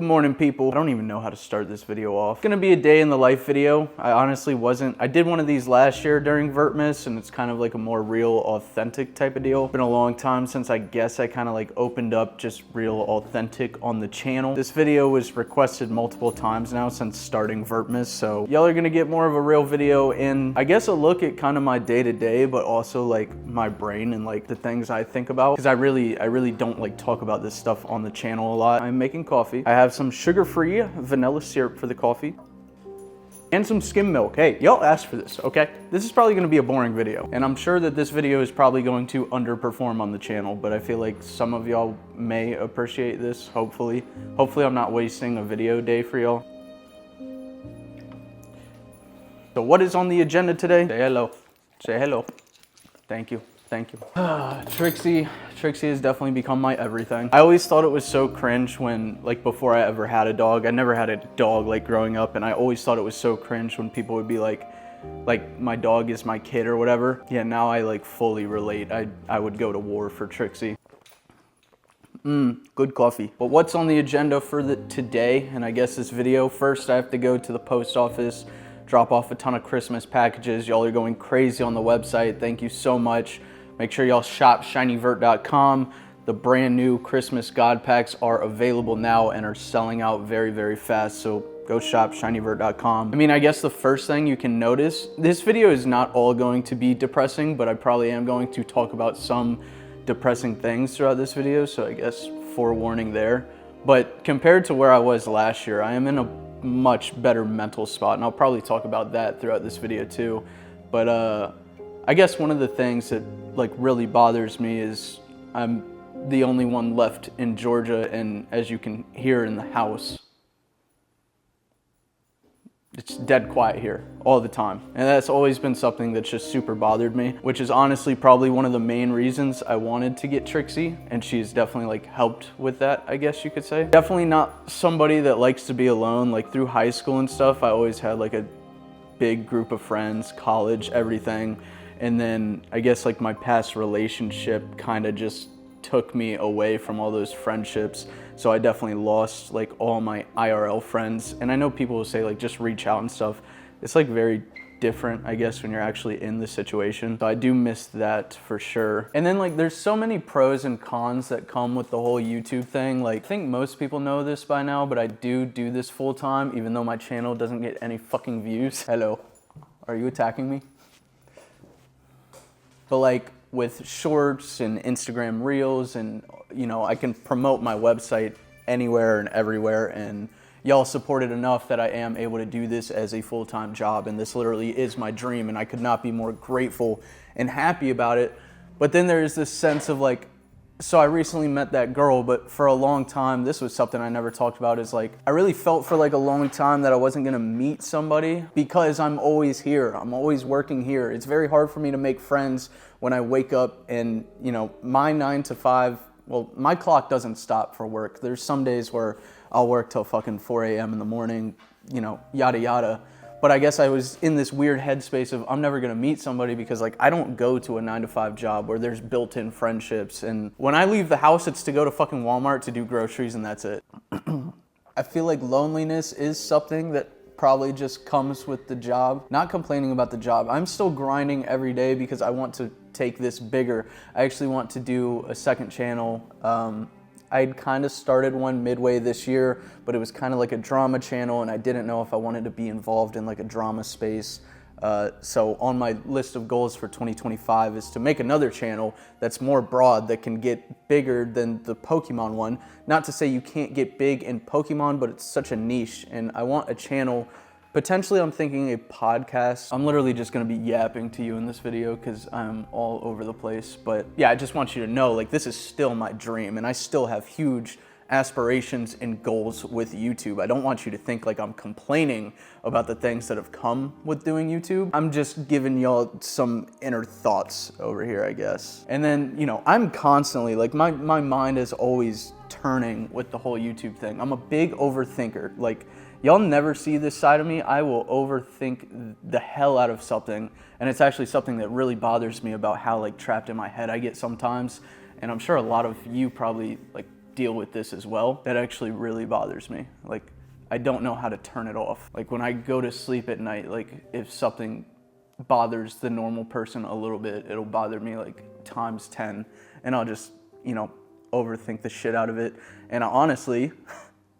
Good morning, people. I don't even know how to start this video off. It's gonna be a day in the life video. I did one of these last year during Vertmas, and it's kind of like a more real, authentic type of deal. It's been a long time since I guess I kind of like opened up just real authentic on the channel. This video was requested multiple times now since starting Vertmas, so y'all are gonna get more of a real video and I guess a look at kind of my day-to-day, but also like my brain and like the things I think about, because I really don't like talk about this stuff on the channel a lot. I'm making coffee. I have some sugar-free vanilla syrup for the coffee and some skim milk. Hey, y'all asked for this, okay? This is probably gonna be a boring video, and I'm sure that this video is probably going to underperform on the channel, but I feel like some of y'all may appreciate this, hopefully. Hopefully I'm not wasting a video day for y'all. So what is on the agenda today? Say hello. Say hello. Thank you. Thank you. Trixie has definitely become my everything. I always thought it was so cringe when, like, before I ever had a dog. I never had a dog, like, growing up, and I always thought it was so cringe when people would be like my dog is my kid or whatever. Yeah, now I, like, fully relate. I would go to war for Trixie. Good coffee. But what's on the agenda for today, and I guess this video? First, I have to go to the post office, drop off a ton of Christmas packages. Y'all are going crazy on the website. Thank you so much. Make sure y'all shop shinyvert.com. The brand new Christmas God packs are available now and are selling out very, very fast. So go shop shinyvert.com. I mean, I guess the first thing you can notice, this video is not all going to be depressing, but I probably am going to talk about some depressing things throughout this video. So I guess forewarning there. But compared to where I was last year, I am in a much better mental spot, and I'll probably talk about that throughout this video too. But I guess one of the things that like really bothers me is I'm the only one left in Georgia, and as you can hear in the house, it's dead quiet here all the time. And that's always been something that's just super bothered me, which is honestly probably one of the main reasons I wanted to get Trixie, and she's definitely like helped with that, I guess you could say. Definitely not somebody that likes to be alone. Like through high school and stuff, I always had like a big group of friends, college, everything. And then I guess like my past relationship kind of just took me away from all those friendships. So I definitely lost like all my IRL friends. And I know people will say like just reach out and stuff. It's like very different, I guess, when you're actually in the situation. So I do miss that for sure. And then like there's so many pros and cons that come with the whole YouTube thing. Like I think most people know this by now, but I do this full time, even though my channel doesn't get any fucking views. Hello, are you attacking me? But like with shorts and Instagram reels, and you know, I can promote my website anywhere and everywhere, and y'all supported enough that I am able to do this as a full-time job, and this literally is my dream, and I could not be more grateful and happy about it. But then there's this sense of like, so I recently met that girl, but for a long time, this was something I never talked about, is like, I really felt for like a long time that I wasn't gonna meet somebody because I'm always here. I'm always working here. It's very hard for me to make friends when I wake up and, you know, my 9 to 5, well, my clock doesn't stop for work. There's some days where I'll work till fucking 4 a.m. in the morning, you know, yada yada. But I guess I was in this weird headspace of I'm never gonna meet somebody because like I don't go to a 9 to 5 job where there's built-in friendships. And when I leave the house, it's to go to fucking Walmart to do groceries, and that's it. I feel like loneliness is something that probably just comes with the job. Not complaining about the job. I'm still grinding every day because I want to take this bigger. I actually want to do a second channel. I'd kind of started one midway this year, but it was kind of like a drama channel, and I didn't know if I wanted to be involved in like a drama space. So on my list of goals for 2025 is to make another channel that's more broad, that can get bigger than the Pokemon one. Not to say you can't get big in Pokemon, but it's such a niche, and I want a channel. Potentially, I'm thinking a podcast. I'm literally just gonna be yapping to you in this video because I'm all over the place. But yeah, I just want you to know, like, this is still my dream, and I still have huge aspirations and goals with YouTube. I don't want you to think like I'm complaining about the things that have come with doing YouTube. I'm just giving y'all some inner thoughts over here, I guess. And then, you know, I'm constantly, like, my mind is always turning with the whole YouTube thing. I'm a big overthinker. Like, y'all never see this side of me. I will overthink the hell out of something, and it's actually something that really bothers me about how like trapped in my head I get sometimes. And I'm sure a lot of you probably like deal with this as well. That actually really bothers me. Like, I don't know how to turn it off. Like when I go to sleep at night, like if something bothers the normal person a little bit, it'll bother me like times 10, and I'll just, you know, overthink the shit out of it. And honestly,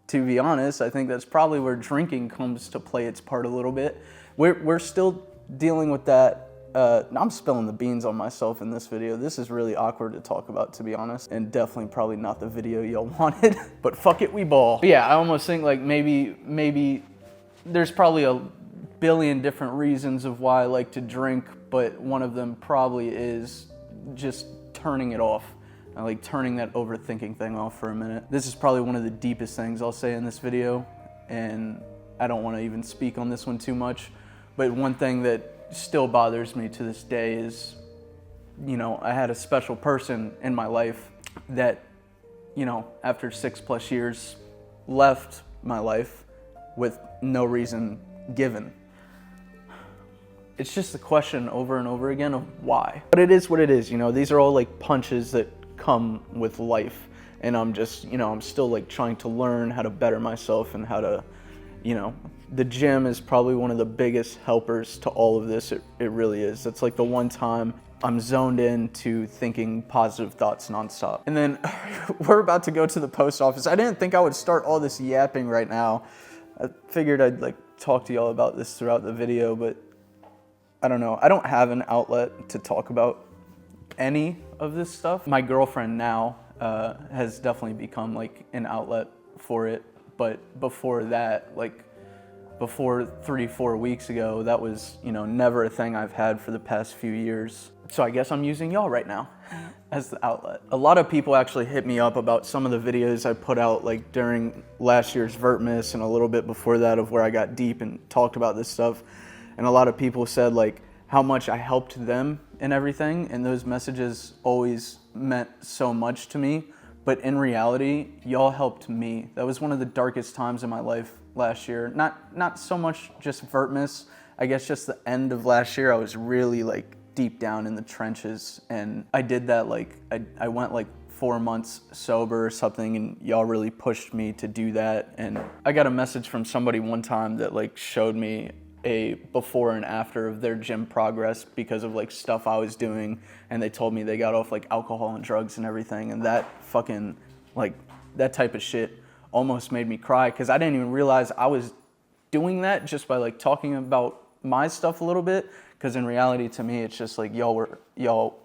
to be honest, I think that's probably where drinking comes to play its part a little bit. We're still dealing with that. I'm spilling the beans on myself in this video. This is really awkward to talk about, to be honest, and definitely probably not the video y'all wanted, but fuck it, we ball. But yeah, I almost think like maybe there's probably a billion different reasons of why I like to drink, but one of them probably is just turning it off. I like turning that overthinking thing off for a minute. This is probably one of the deepest things I'll say in this video, and I don't want to even speak on this one too much, but one thing that still bothers me to this day is, you know, I had a special person in my life that, you know, after 6+ years left my life with no reason given. It's just a question over and over again of why. But it is what it is, you know, these are all like punches that come with life, and I'm just, you know, I'm still like trying to learn how to better myself and how to, you know, the gym is probably one of the biggest helpers to all of this. It really is. It's like the one time I'm zoned into thinking positive thoughts nonstop. And then we're about to go to the post office. I didn't think I would start all this yapping right now. I figured I'd like talk to y'all about this throughout the video, but I don't know. I don't have an outlet to talk about any of this stuff. My girlfriend now has definitely become like an outlet for it. But before that, like before 3-4 weeks ago, that was, you know, never a thing I've had for the past few years. So I guess I'm using y'all right now as the outlet. A lot of people actually hit me up about some of the videos I put out like during last year's Vertmas and a little bit before that, of where I got deep and talked about this stuff. And a lot of people said like how much I helped them and everything. And those messages always meant so much to me. But in reality, y'all helped me. That was one of the darkest times in my life last year. Not so much just Vertmas, I guess just the end of last year. I was really like deep down in the trenches, and I did that like, I went like 4 months sober or something, and y'all really pushed me to do that. And I got a message from somebody one time that like showed me a before and after of their gym progress because of like stuff I was doing, and they told me they got off like alcohol and drugs and everything, and that fucking like that type of shit almost made me cry, because I didn't even realize I was doing that just by like talking about my stuff a little bit, because in reality to me it's just like y'all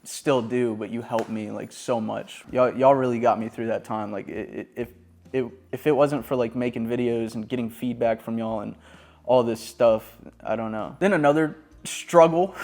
still do, but you helped me like so much. Y'all really got me through that time. Like if it wasn't for like making videos and getting feedback from y'all and all this stuff, I don't know. Then another struggle,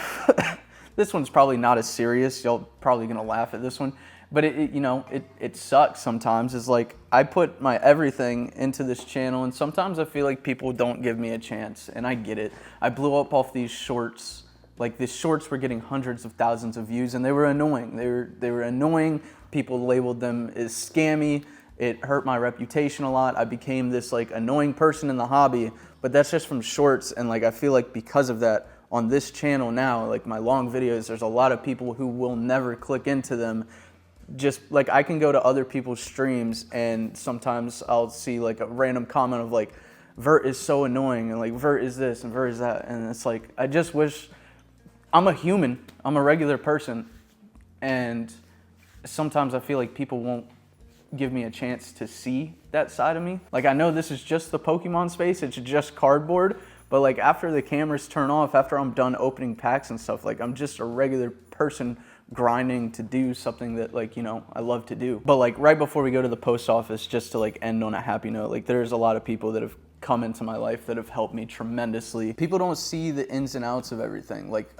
this one's probably not as serious, y'all probably gonna laugh at this one, but it sucks sometimes, is like I put my everything into this channel, and sometimes I feel like people don't give me a chance, and I get it. I blew up off these shorts, like these shorts were getting hundreds of thousands of views, and they were annoying. They were annoying, people labeled them as scammy, it hurt my reputation a lot. I became this like annoying person in the hobby, but that's just from shorts. And like I feel like because of that, on this channel now, like my long videos, there's a lot of people who will never click into them. Just like I can go to other people's streams, and sometimes I'll see like a random comment of like, Vert is so annoying, and like Vert is this and Vert is that, and it's like I just wish, I'm a human, I'm a regular person, and sometimes I feel like people won't give me a chance to see that side of me. Like I know this is just the Pokemon space, it's just cardboard, but like after the cameras turn off, after I'm done opening packs and stuff, like I'm just a regular person grinding to do something that like, you know, I love to do. But like right before we go to the post office, just to like end on a happy note, like there's a lot of people that have come into my life that have helped me tremendously. People don't see the ins and outs of everything. Like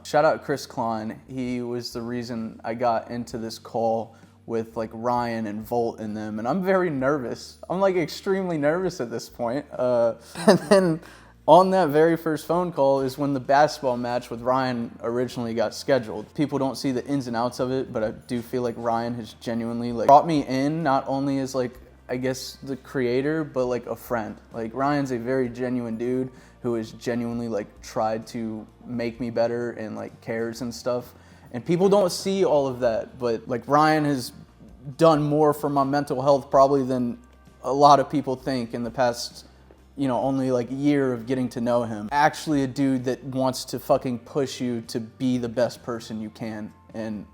shout out Chris Klein, he was the reason I got into this call with like Ryan and Volt and them, and I'm very nervous. I'm like extremely nervous at this point. And then on that very first phone call is when the basketball match with Ryan originally got scheduled. People don't see the ins and outs of it, but I do feel like Ryan has genuinely like brought me in, not only as like, I guess the creator, but like a friend. Like Ryan's a very genuine dude who has genuinely like tried to make me better and like cares and stuff. And people don't see all of that, but like Ryan has done more for my mental health probably than a lot of people think in the past, only like year of getting to know him. Actually a dude that wants to fucking push you to be the best person you can. And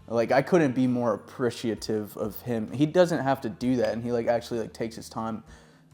like, I couldn't be more appreciative of him. He doesn't have to do that, and he like actually like takes his time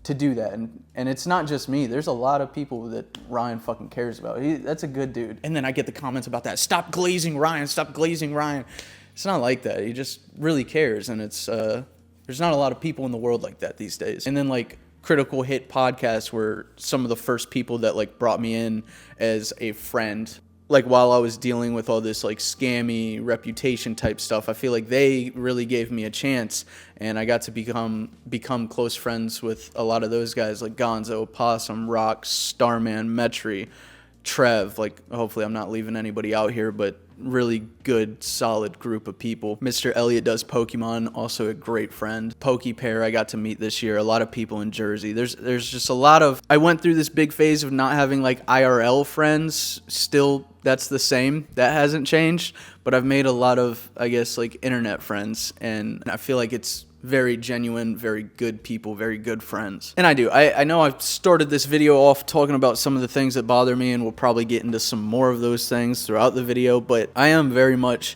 to do that. And it's not just me. There's a lot of people that Ryan fucking cares about. That's a good dude. And then I get the comments about that. Stop glazing Ryan, stop glazing Ryan. It's not like that. He just really cares, and it's there's not a lot of people in the world like that these days. And then like Critical Hit Podcasts were some of the first people that like brought me in as a friend. Like while I was dealing with all this like scammy reputation type stuff, I feel like they really gave me a chance, and I got to become close friends with a lot of those guys like Gonzo, Possum, Rock, Starman, Metri, Trev. Like, hopefully I'm not leaving anybody out here, but really good, solid group of people. Mr. Elliott does Pokemon, also a great friend. Poke Pair I got to meet this year. A lot of people in Jersey. There's just a lot of... I went through this big phase of not having like IRL friends. Still, that's the same. That hasn't changed. But I've made a lot of, I guess, like internet friends. And I feel like it's very genuine, very good people, very good friends. And I know I've started this video off talking about some of the things that bother me, and we'll probably get into some more of those things throughout the video, but I am very much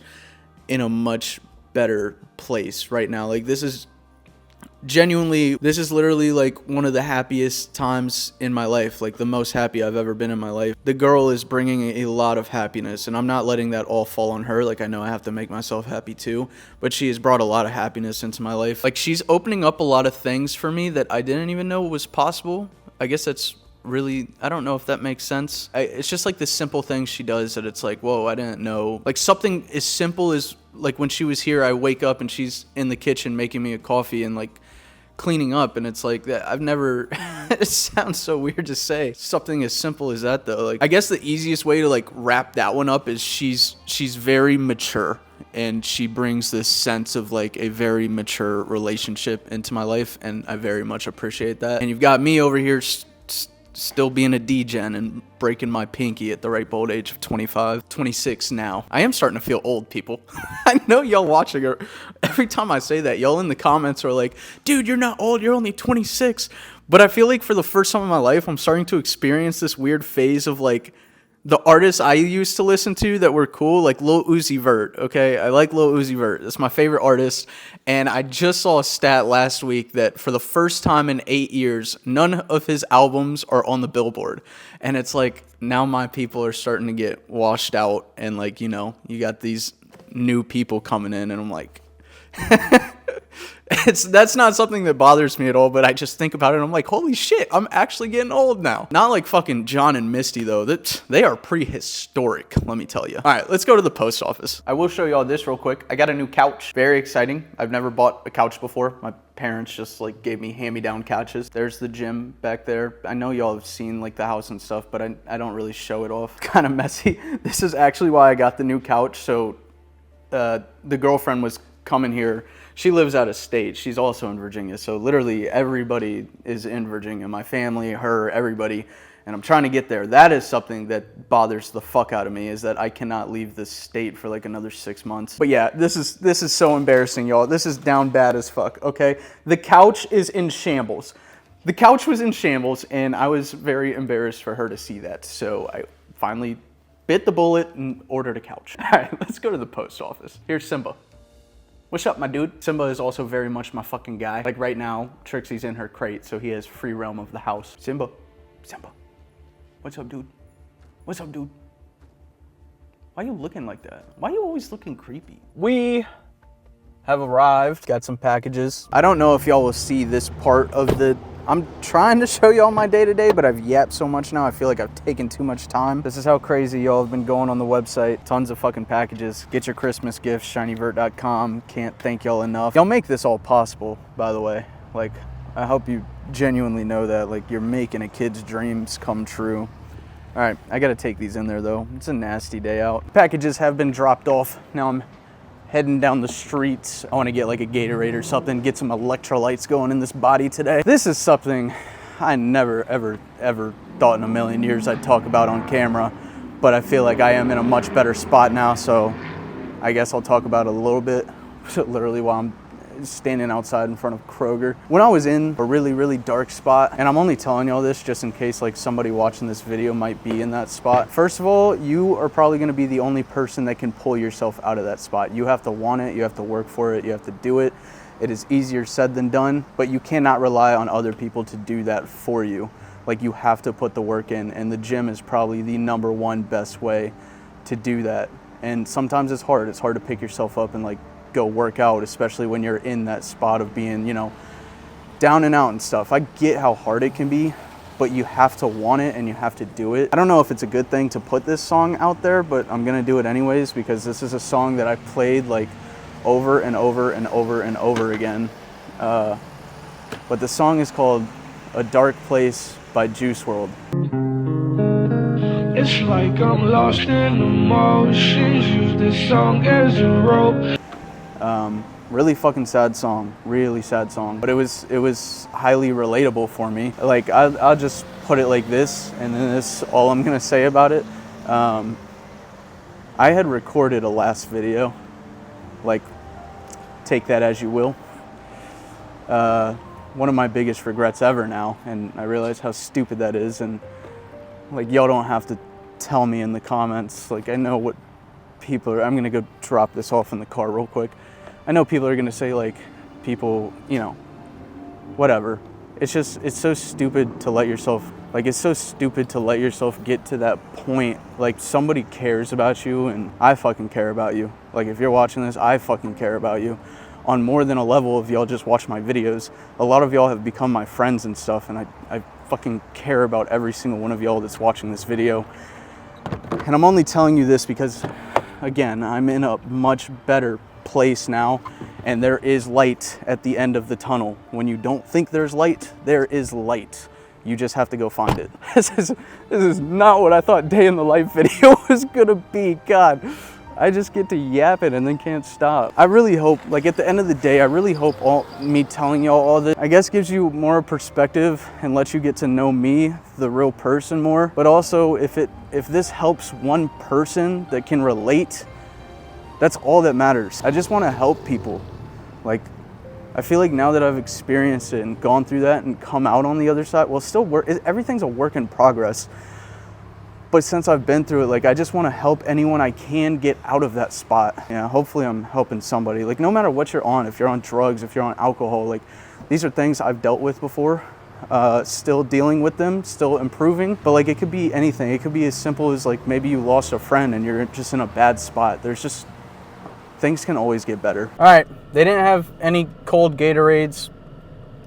in a much better place right now. Like, this is literally like one of the happiest times in my life, like the most happy I've ever been in my life. The girl is bringing a lot of happiness, and I'm not letting that all fall on her. Like, I know I have to make myself happy too, but she has brought a lot of happiness into my life. Like, she's opening up a lot of things for me that I didn't even know was possible. I guess that's really, I don't know if that makes sense. It's just like the simple things she does that it's like, whoa, I didn't know. Like, something as simple as like when she was here, I wake up and she's in the kitchen making me a coffee and like cleaning up, and it's like that. I've never it sounds so weird to say something as simple as that though. Like, I guess the easiest way to like wrap that one up is she's very mature, and she brings this sense of like a very mature relationship into my life, and I very much appreciate that. And you've got me over here still being a D-gen and breaking my pinky at the ripe old age of 25, 26 now. I am starting to feel old, people. I know y'all watching her. Every time I say that, y'all in the comments are like, dude, you're not old, you're only 26. But I feel like for the first time in my life, I'm starting to experience this weird phase of like, the artists I used to listen to that were cool, like Lil Uzi Vert, okay? I like Lil Uzi Vert. That's my favorite artist. And I just saw a stat last week that for the first time in 8 years, none of his albums are on the Billboard. And it's like, now my people are starting to get washed out. And like, you got these new people coming in, and I'm like... That's not something that bothers me at all, but I just think about it and I'm like, holy shit, I'm actually getting old now. Not like fucking John and Misty though. They are prehistoric, let me tell you. All right, let's go to the post office. I will show y'all this real quick. I got a new couch. Very exciting. I've never bought a couch before. My parents just like gave me hand-me-down couches. There's the gym back there. I know y'all have seen like the house and stuff, but I don't really show it off. Kind of messy. This is actually why I got the new couch. So the girlfriend was coming here. She lives out of state. She's also in Virginia. So literally everybody is in Virginia. My family, her, everybody. And I'm trying to get there. That is something that bothers the fuck out of me, is that I cannot leave this state for like another 6 months. But yeah, this is so embarrassing, y'all. This is down bad as fuck, okay? The couch is in shambles. The couch was in shambles, and I was very embarrassed for her to see that. So I finally bit the bullet and ordered a couch. All right, let's go to the post office. Here's Simba. What's up, my dude? Simba is also very much my fucking guy. Like right now, Trixie's in her crate, so he has free realm of the house. Simba. What's up, dude? What's up, dude? Why are you looking like that? Why are you always looking creepy? We have arrived. Got some packages. I don't know if y'all will see this part of the... I'm trying to show y'all my day-to-day, but I've yapped so much now, I feel like I've taken too much time. This is how crazy y'all have been going on the website. Tons of fucking packages. Get your Christmas gifts, shinyvert.com. Can't thank y'all enough. Y'all make this all possible, by the way. Like, I hope you genuinely know that. Like, you're making a kid's dreams come true. All right, I gotta take these in there, though. It's a nasty day out. Packages have been dropped off. Now I'm heading down the streets. I want to get like a Gatorade or something, get some electrolytes going in this body today. This is something I never, ever thought in a million years I'd talk about on camera, but I feel like I am in a much better spot now, so I guess I'll talk about it a little bit, literally while I'm standing outside in front of Kroger. When I was in a really, really dark spot, and I'm only telling y'all this just in case like somebody watching this video might be in that spot. First of all, you are probably gonna be the only person that can pull yourself out of that spot. You have to want it, you have to work for it, you have to do it. It is easier said than done, but you cannot rely on other people to do that for you. Like, you have to put the work in, and the gym is probably the #1 best way to do that. And sometimes it's hard. It's hard to pick yourself up and like go work out, especially when you're in that spot of being, you know, down and out and stuff. I get how hard it can be, but you have to want it and you have to do it. I don't know if it's a good thing to put this song out there, but I'm gonna do it anyways because this is a song that I played like over and over and over and over again. But the song is called A Dark Place by Juice WRLD. It's like I'm lost in emotions, use this song as a rope. Really fucking sad song, really sad song. But it was highly relatable for me. Like, I'll just put it like this, and then this is all I'm gonna say about it. I had recorded a last video, like, take that as you will. One of my biggest regrets ever now, and I realize how stupid that is, and like, y'all don't have to tell me in the comments. Like, I know what people are. I'm gonna go drop this off in the car real quick. I know people are gonna say like, people, you know, whatever. It's just, it's so stupid to let yourself, like, it's so stupid to let yourself get to that point. Like, somebody cares about you, and I fucking care about you. Like, if you're watching this, I fucking care about you on more than a level of y'all just watch my videos. A lot of y'all have become my friends and stuff, and I fucking care about every single one of y'all that's watching this video. And I'm only telling you this because, again, I'm in a much better place now, and there is light at the end of the tunnel. When you don't think there's light, there is light. You just have to go find it. This is not what I thought day in the life video was gonna be. God, I just get to yapping and then can't stop. I really hope, like, at the end of the day, I really hope me telling y'all all this, I guess, gives you more perspective and lets you get to know me, the real person, more. But also, if this helps one person that can relate, that's all that matters. I just want to help people. Like, I feel like now that I've experienced it and gone through that and come out on the other side, well, everything's a work in progress. But since I've been through it, like, I just want to help anyone I can get out of that spot. Yeah, hopefully I'm helping somebody. Like, no matter what you're on, if you're on drugs, if you're on alcohol, like, these are things I've dealt with before, still dealing with them, still improving. But like, it could be anything. It could be as simple as like, maybe you lost a friend and you're just in a bad spot. There's just, things can always get better. All right, they didn't have any cold Gatorades.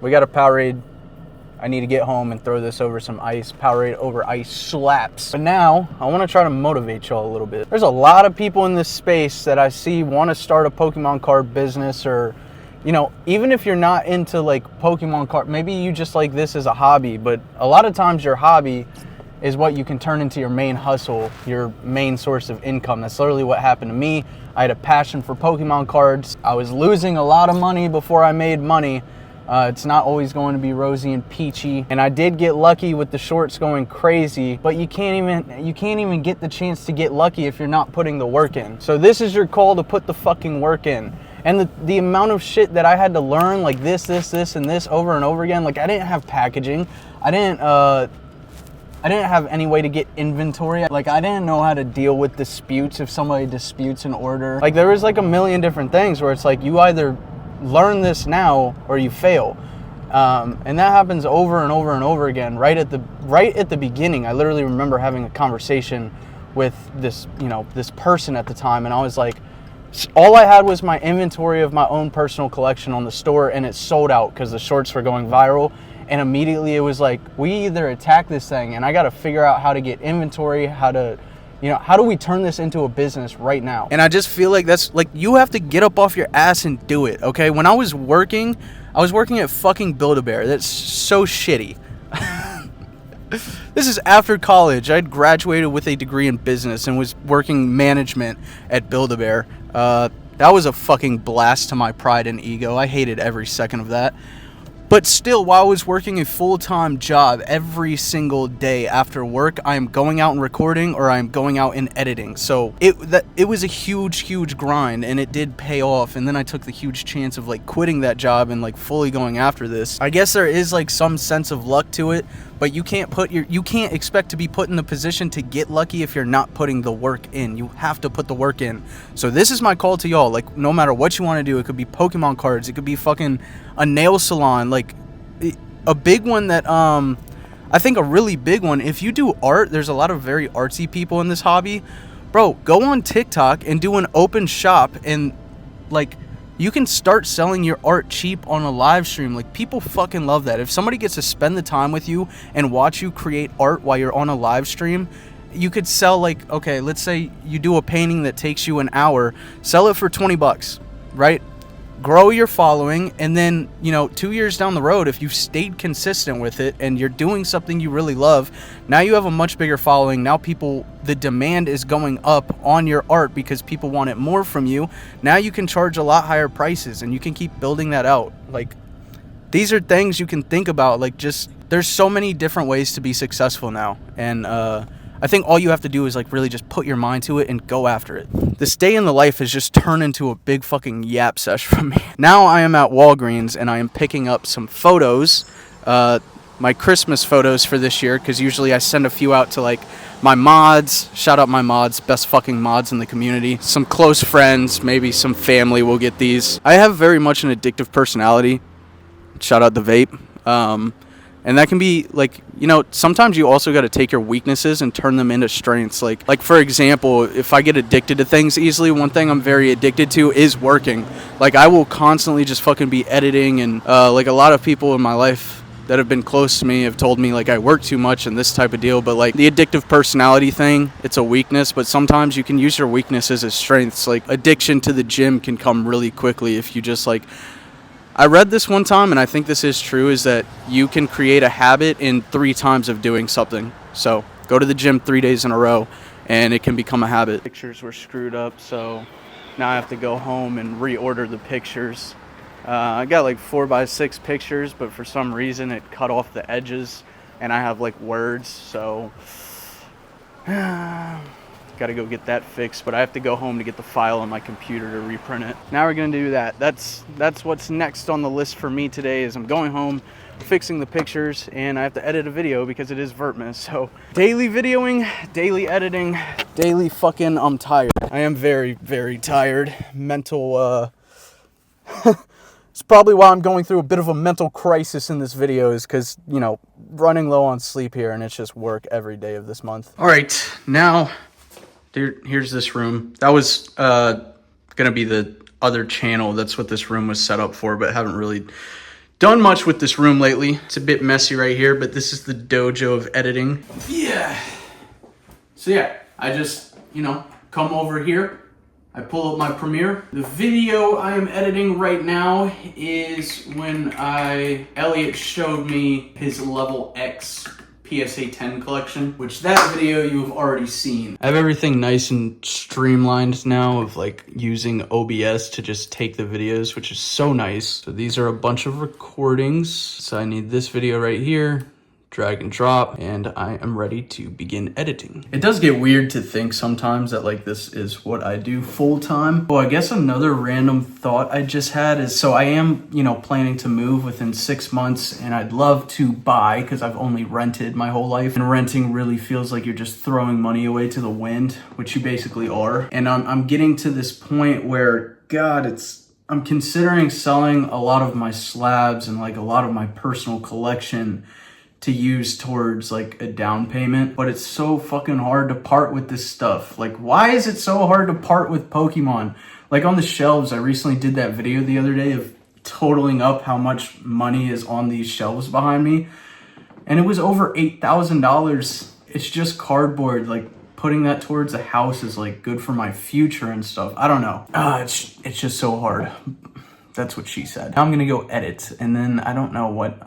We got a Powerade. I need to get home and throw this over some ice. Powerade over ice slaps. But now, I want to try to motivate y'all a little bit. There's a lot of people in this space that I see want to start a Pokemon card business, or, you know, even if you're not into like Pokemon card, maybe you just like this as a hobby, but a lot of times your hobby is what you can turn into your main hustle, your main source of income. That's literally what happened to me. I had a passion for Pokemon cards. I was losing a lot of money before I made money. It's not always going to be rosy and peachy. And I did get lucky with the shorts going crazy, but you can't even get the chance to get lucky if you're not putting the work in. So this is your call to put the fucking work in. And the amount of shit that I had to learn, like this, and this over and over again. Like, I didn't have packaging. I didn't have any way to get inventory. Like, I didn't know how to deal with disputes if somebody disputes an order. Like, there was like a million different things where it's like, you either learn this now or you fail. And that happens over and over and over again. Right at the beginning, I literally remember having a conversation with this person at the time, and I was like, all I had was my inventory of my own personal collection on the store, and it sold out because the shorts were going viral. And immediately it was like, we either attack this thing, and I got to figure out how to get inventory, how do we turn this into a business right now? And I just feel like that's like, you have to get up off your ass and do it, okay? When I was working at fucking Build-A-Bear. That's so shitty. This is after college. I'd graduated with a degree in business and was working management at Build-A-Bear. That was a fucking blast to my pride and ego. I hated every second of that. But still, while I was working a full-time job, every single day after work, I am going out and recording, or I am going out and editing. So it was a huge grind, and it did pay off. And then I took the huge chance of like quitting that job and like fully going after this. I guess there is like some sense of luck to it, but you can't expect to be put in the position to get lucky if you're not putting the work in. You have to put the work in. So this is my call to y'all. Like, no matter what you want to do, it could be Pokemon cards, it could be fucking a nail salon, like a big one that I think a really big one, if you do art, there's a lot of very artsy people in this hobby. Bro, go on TikTok and do an open shop, and like you can start selling your art cheap on a live stream. Like, people fucking love that. If somebody gets to spend the time with you and watch you create art while you're on a live stream, you could sell, like, okay, let's say you do a painting that takes you an hour, sell it for $20, right? Grow your following, and then, you know, 2 years down the road, if you've stayed consistent with it and you're doing something you really love, now you have a much bigger following. Now the demand is going up on your art because people want it more from you. Now you can charge a lot higher prices, and you can keep building that out. Like, these are things you can think about. Like, just, there's so many different ways to be successful now, and I think all you have to do is like really just put your mind to it and go after it. This day in the life has just turned into a big fucking yap sesh for me. Now I am at Walgreens and I am picking up some photos, my Christmas photos for this year, because usually I send a few out to like my mods. Shout out my mods, best fucking mods in the community. Some close friends, maybe some family will get these. I have very much an addictive personality. Shout out the vape. And that can be, like, you know, sometimes you also got to take your weaknesses and turn them into strengths. Like for example, if I get addicted to things easily, one thing I'm very addicted to is working. Like, I will constantly just fucking be editing, and like a lot of people in my life that have been close to me have told me like I work too much and this type of deal. But like the addictive personality thing, it's a weakness, but sometimes you can use your weaknesses as strengths. Like, addiction to the gym can come really quickly if you just like, I read this one time, and I think this is true, is that you can create a habit in 3 times of doing something. So go to the gym 3 days in a row, and it can become a habit. Pictures were screwed up, so now I have to go home and reorder the pictures. I got like 4x6 pictures, but for some reason it cut off the edges, and I have like words, so got to go get that fixed. But I have to go home to get the file on my computer to reprint it. Now we're gonna do that. That's what's next on the list for me today. Is I'm going home, fixing the pictures, and I have to edit a video because it is Vertmas. So daily videoing, daily editing, daily fucking, I'm tired. I am very tired. Mental it's probably why I'm going through a bit of a mental crisis in this video, is because, you know, running low on sleep here, and it's just work every day of this month. All right, now here's this room. That was gonna be the other channel. That's what this room was set up for, but haven't really done much with this room lately. It's a bit messy right here, but this is the dojo of editing. Yeah. So yeah, I just, you know, come over here. I pull up my Premiere. The video I am editing right now is when Elliot showed me his level X PSA 10 collection, which that video you've already seen. I have everything nice and streamlined now of like using OBS to just take the videos, which is so nice. So these are a bunch of recordings. So I need this video right here, drag and drop, and I am ready to begin editing. It does get weird to think sometimes that like this is what I do full time. Oh, I guess another random thought I just had is, so I am, you know, planning to move within 6 months, and I'd love to buy, because I've only rented my whole life, and renting really feels like you're just throwing money away to the wind, which you basically are. And I'm getting to this point where, God, I'm considering selling a lot of my slabs and like a lot of my personal collection to use towards like a down payment, but it's so fucking hard to part with this stuff. Like, why is it so hard to part with Pokemon? Like, on the shelves, I recently did that video the other day of totaling up how much money is on these shelves behind me, and it was over $8,000. It's just cardboard. Like, putting that towards a house is like good for my future and stuff. I don't know. It's just so hard. That's what she said. Now I'm gonna go edit, and then I don't know what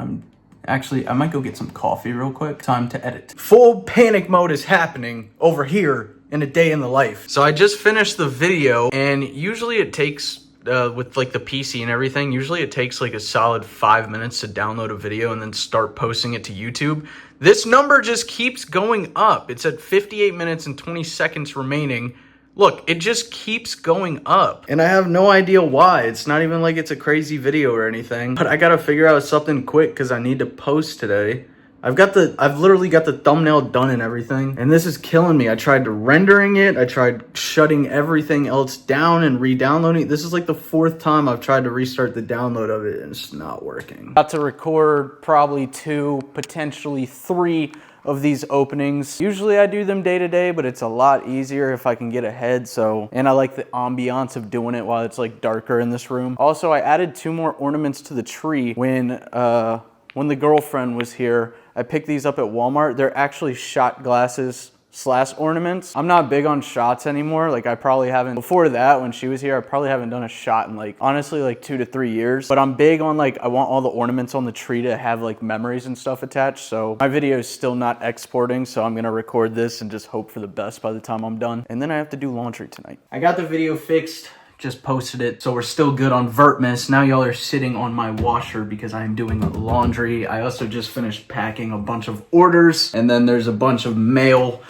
Actually, I might go get some coffee real quick. Time to edit. Full panic mode is happening over here in a day in the life. So I just finished the video, and usually it takes with like the PC and everything, usually it takes like a solid 5 minutes to download a video and then start posting it to YouTube. This number just keeps going up. It's at 58 minutes and 20 seconds remaining. Look, it just keeps going up. And I have no idea why. It's not even like it's a crazy video or anything. But I gotta figure out something quick because I need to post today. I've literally got the thumbnail done and everything. And this is killing me. I tried rendering it. I tried shutting everything else down and re-downloading it. This is like the 4th time I've tried to restart the download of it and it's not working. About to record probably 2, potentially 3 of these openings. Usually I do them day to day, but it's a lot easier if I can get ahead. And I like the ambiance of doing it while it's like darker in this room. Also, I added 2 more ornaments to the tree when the girlfriend was here. I picked these up at Walmart. They're actually shot glasses / ornaments. I'm not big on shots anymore. Like I probably haven't, before that when she was here, I probably haven't done a shot in like, honestly, like 2 to 3 years. But I'm big on like, I want all the ornaments on the tree to have like memories and stuff attached. So my video is still not exporting. So I'm gonna record this and just hope for the best by the time I'm done. And then I have to do laundry tonight. I got the video fixed. Just posted it, so we're still good on Vertmas. Now y'all are sitting on my washer because I'm doing laundry. I also just finished packing a bunch of orders, and then there's a bunch of mail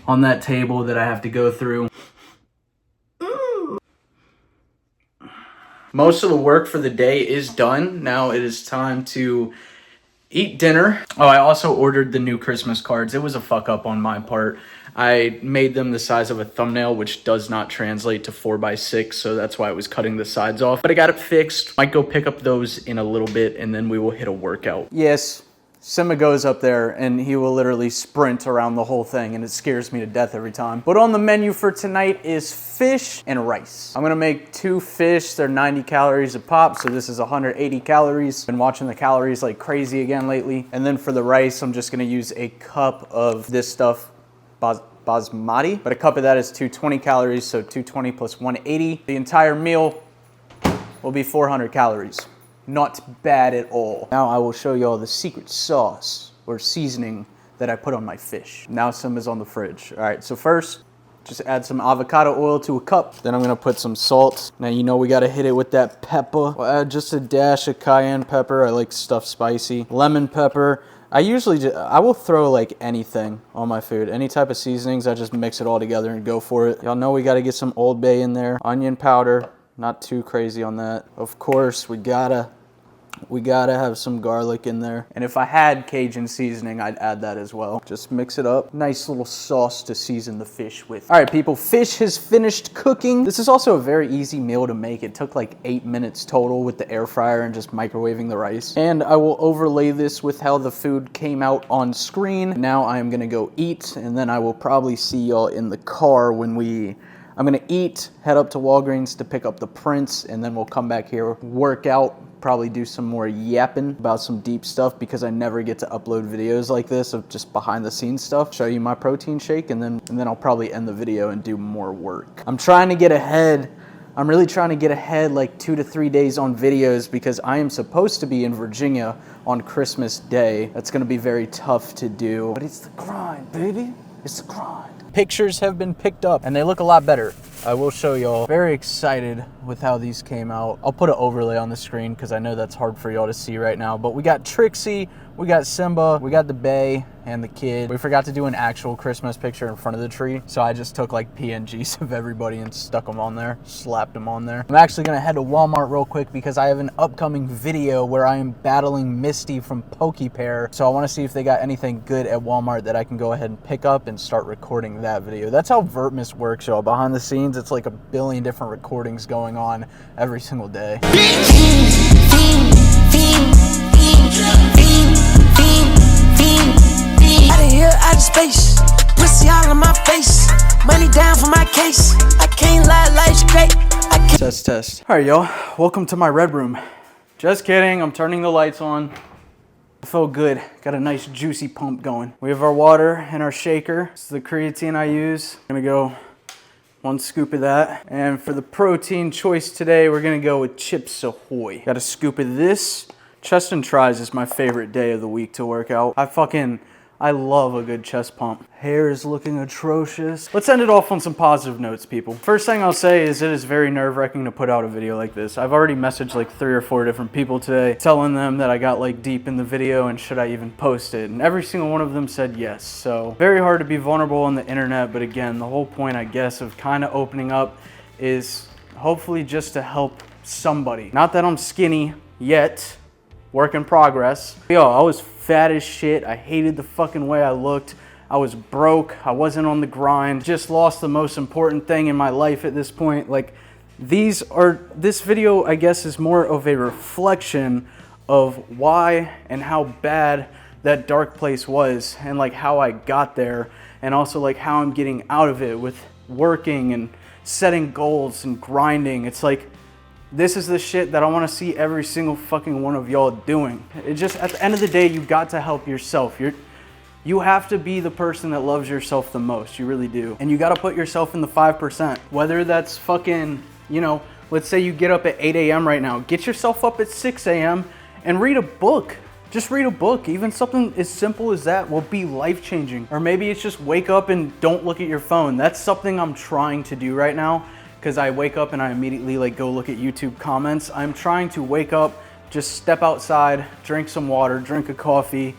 on that table that I have to go through. Most of the work for the day is done. Now it is time to eat dinner. Oh, I also ordered the new Christmas cards. It was a fuck up on my part. I made them the size of a thumbnail, which does not translate to 4x6, so that's why I was cutting the sides off. But I got it fixed. Might go pick up those in a little bit, and then we will hit a workout. Yes, Simba goes up there, and he will literally sprint around the whole thing, and it scares me to death every time. But on the menu for tonight is fish and rice. I'm gonna make 2 fish. They're 90 calories a pop, so this is 180 calories. Been watching the calories like crazy again lately. And then for the rice, I'm just gonna use a cup of this stuff, basmati, but a cup of that is 220 calories, so 220 plus 180. The entire meal will be 400 calories. Not bad at all. Now I will show you all the secret sauce or seasoning that I put on my fish. Now Simba's on the fridge. All right, so first, just add some avocado oil to a cup. Then I'm gonna put some salt. Now you know we gotta hit it with that pepper. I'll add just a dash of cayenne pepper. I like stuff spicy. Lemon pepper. I will throw like anything on my food. Any type of seasonings, I just mix it all together and go for it. Y'all know we gotta get some Old Bay in there. Onion powder, not too crazy on that. Of course, we gotta have some garlic in there. And if I had Cajun seasoning, I'd add that as well. Just mix it up. Nice little sauce to season the fish with. All right, people, fish has finished cooking. This is also a very easy meal to make. It took like 8 minutes total with the air fryer and just microwaving the rice. And I will overlay this with how the food came out on screen. Now I am gonna go eat, and then I will probably see y'all in the car when I'm gonna eat, head up to Walgreens to pick up the prints, and then we'll come back here, work out, probably do some more yapping about some deep stuff because I never get to upload videos like this of just behind the scenes stuff. Show you my protein shake, and then I'll probably end the video and do more work. I'm trying to get ahead. I'm really trying to get ahead like 2 to 3 days on videos because I am supposed to be in Virginia on Christmas Day. That's gonna be very tough to do, but it's the grind, baby. It's the grind. Pictures have been picked up and they look a lot better. I will show y'all. Very excited with how these came out. I'll put an overlay on the screen because I know that's hard for y'all to see right now. But we got Trixie, we got Simba, we got the Bay and the kid. We forgot to do an actual Christmas picture in front of the tree. So I just took like PNGs of everybody and stuck them on there, slapped them on there. I'm actually gonna head to Walmart real quick because I have an upcoming video where I am battling Misty from PokePair. So I wanna see if they got anything good at Walmart that I can go ahead and pick up and start recording that video. That's how Vertmas works, y'all. Behind the scenes, it's like a billion different recordings going on every single day. Out of here, out of space, pussy all on my face, money down for my case. I can't lie, life's great. Test. All right, y'all. Welcome to my red room. Just kidding. I'm turning the lights on. I feel good. Got a nice juicy pump going. We have our water and our shaker. This is the creatine I use. I'm gonna go 1 scoop of that. And for the protein choice today, we're gonna go with Chips Ahoy. Got a scoop of this. Chest and tries is my favorite day of the week to work out. I love a good chest pump. Hair is looking atrocious. Let's end it off on some positive notes, people. First thing I'll say is it is very nerve-wracking to put out a video like this. I've already messaged like 3 or 4 different people today telling them that I got like deep in the video and should I even post it. And every single one of them said yes. So very hard to be vulnerable on the internet. But again, the whole point, I guess, of kind of opening up is hopefully just to help somebody. Not that I'm skinny yet. Work in progress. Yo, I was fat as shit. I hated the fucking way I looked. I was broke. I wasn't on the grind. Just lost the most important thing in my life at this point. Like, this video, I guess, is more of a reflection of why and how bad that dark place was, and like how I got there, and also like how I'm getting out of it with working and setting goals and grinding. It's like, this is the shit that I want to see every single fucking one of y'all doing. It just, at the end of the day, you got to help yourself. You have to be the person that loves yourself the most. You really do. And you got to put yourself in the 5%. Whether that's fucking, you know, let's say you get up at 8 a.m. right now. Get yourself up at 6 a.m. and read a book. Just read a book. Even something as simple as that will be life-changing. Or maybe it's just wake up and don't look at your phone. That's something I'm trying to do right now, because I wake up and I immediately like go look at YouTube comments. I'm trying to wake up, just step outside, drink some water, drink a coffee,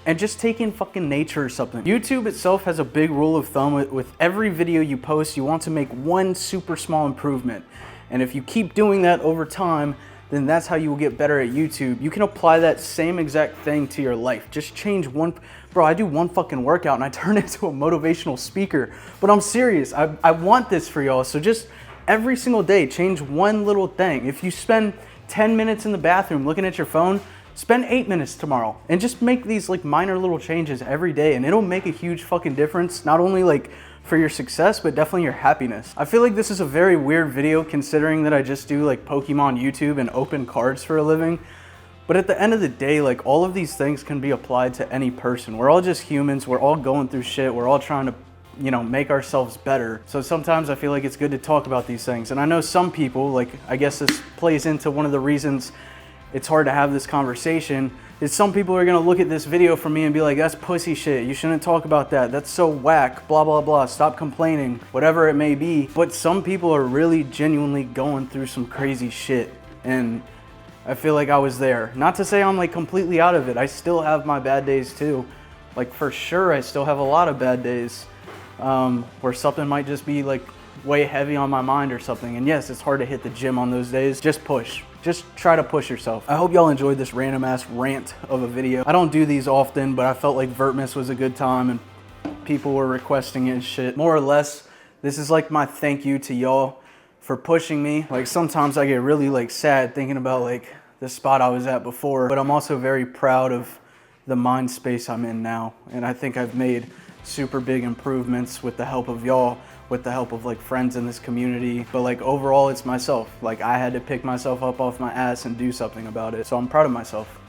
and just take in fucking nature or something. YouTube itself has a big rule of thumb with every video you post, you want to make one super small improvement. And if you keep doing that over time, then that's how you will get better at YouTube. You can apply that same exact thing to your life. Just change one. Bro, I do one fucking workout and I turn into a motivational speaker. But I'm serious, I want this for y'all. So just every single day, change one little thing. If you spend 10 minutes in the bathroom looking at your phone, spend 8 minutes tomorrow and just make these like minor little changes every day, and it'll make a huge fucking difference, not only like for your success, but definitely your happiness. I feel like this is a very weird video considering that I just do like Pokemon YouTube and open cards for a living. But at the end of the day, like all of these things can be applied to any person. We're all just humans. We're all going through shit. We're all trying to, you know, make ourselves better. So sometimes I feel like it's good to talk about these things. And I know some people, like, I guess this plays into one of the reasons it's hard to have this conversation, is some people are gonna look at this video from me and be like, that's pussy shit, you shouldn't talk about that, that's so whack, blah, blah, blah, stop complaining, whatever it may be. But some people are really genuinely going through some crazy shit. And I feel like I was there. Not to say I'm like completely out of it. I still have my bad days too. Like for sure, I still have a lot of bad days. Where something might just be like way heavy on my mind or something. And yes, it's hard to hit the gym on those days. Just push. Just try to push yourself. I hope y'all enjoyed this random ass rant of a video. I don't do these often, but I felt like Vertmas was a good time and people were requesting it and shit. More or less, this is like my thank you to y'all for pushing me. Like sometimes I get really like sad thinking about like the spot I was at before, but I'm also very proud of the mind space I'm in now. And I think I've made super big improvements with the help of y'all, with the help of like friends in this community. But like overall, it's myself. Like I had to pick myself up off my ass and do something about it. So I'm proud of myself.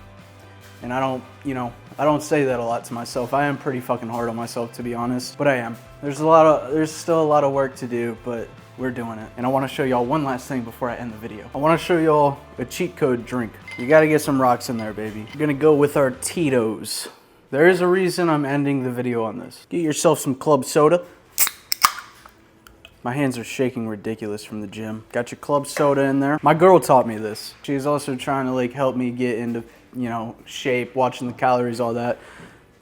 And I don't, you know, I don't say that a lot to myself. I am pretty fucking hard on myself, to be honest, but I am. There's still a lot of work to do, but we're doing it. And I want to show y'all one last thing before I end the video. I want to show y'all a cheat code drink. You got to get some rocks in there, baby. We're gonna go with our Tito's. There is a reason I'm ending the video on this. Get yourself some club soda. My hands are shaking ridiculous from the gym. Got your club soda in there. My girl taught me this. She's also trying to like help me get into, you know, shape, watching the calories, all that.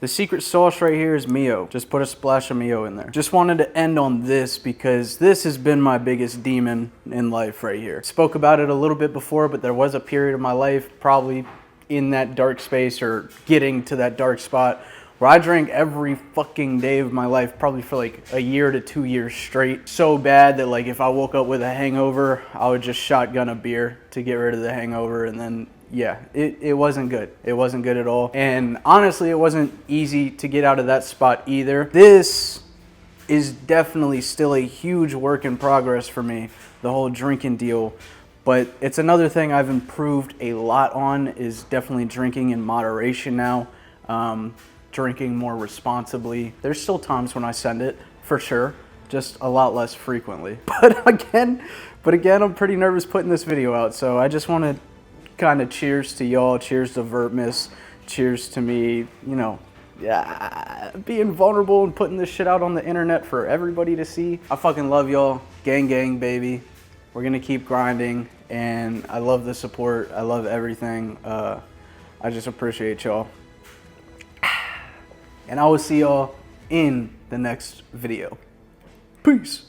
The secret sauce right here is Mio. Just put a splash of Mio in there. Just wanted to end on this because this has been my biggest demon in life right here. Spoke about it a little bit before, but there was a period of my life, probably in that dark space or getting to that dark spot, where I drank every fucking day of my life, probably for like a year to 2 years straight. So bad that like if I woke up with a hangover, I would just shotgun a beer to get rid of the hangover. And then, yeah, it wasn't good. It wasn't good at all. And honestly, it wasn't easy to get out of that spot either. This is definitely still a huge work in progress for me, the whole drinking deal. But it's another thing I've improved a lot on, is definitely drinking in moderation now. Drinking more responsibly. There's still times when I send it, for sure, just a lot less frequently. But again, I'm pretty nervous putting this video out, so I just want to kind of cheers to y'all, cheers to Vertmas, cheers to me, you know, yeah, being vulnerable and putting this shit out on the internet for everybody to see. I fucking love y'all. Gang, gang, baby. We're gonna keep grinding, and I love the support. I love everything. I just appreciate y'all. And I will see y'all in the next video. Peace.